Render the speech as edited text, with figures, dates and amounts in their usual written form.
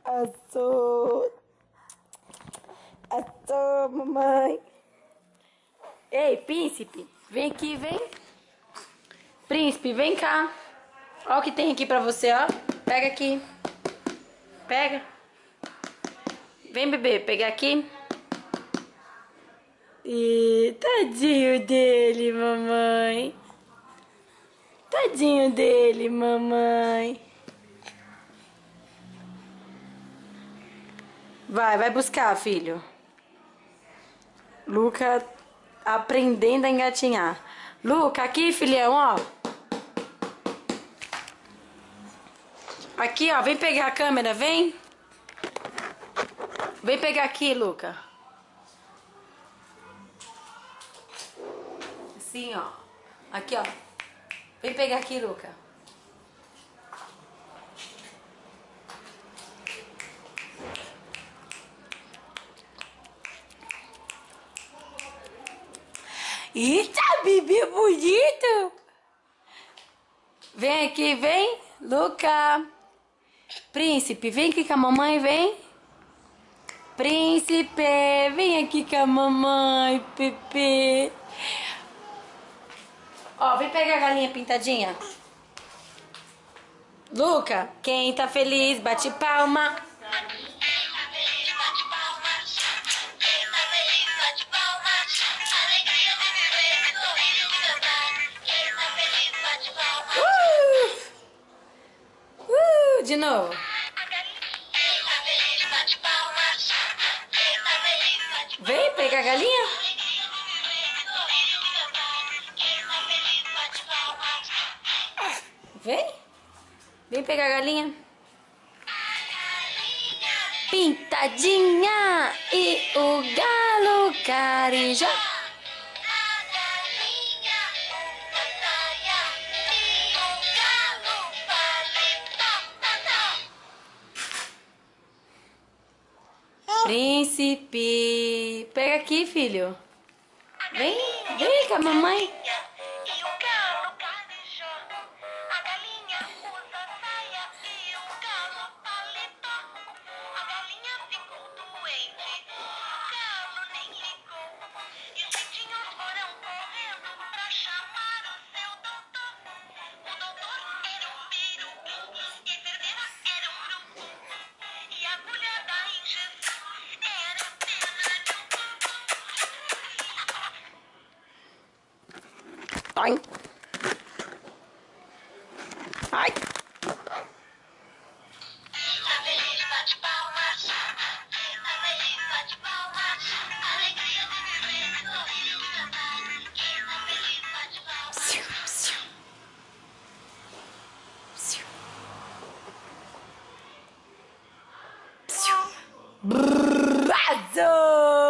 Assou. Assou, mamãe. Ei, príncipe, vem aqui, vem. Príncipe, vem cá. Olha o que tem aqui pra você, ó. Pega aqui. Pega. Vem, bebê, pegar aqui. E tadinho dele, mamãe. Tadinho dele, mamãe. Vai buscar, filho. Luca aprendendo a engatinhar. Luca, aqui, filhão, ó. Aqui, ó, vem pegar a câmera, vem. Vem pegar aqui, Luca. Assim, ó. Aqui, ó. Vem pegar aqui, Luca. Eita, bebê bonito! Vem aqui, vem, Luca. Príncipe, vem aqui com a mamãe, vem. Príncipe, vem aqui com a mamãe, Pepe. Ó, vem pegar a galinha pintadinha. Luca, quem tá feliz, bate palma. De novo. Vem pegar a galinha. Vem. Vem pegar a galinha. Pintadinha e o galo carijó. Príncipe, pega aqui, filho. Vem, vem com a mamãe. Ai. Ai. Arrasou!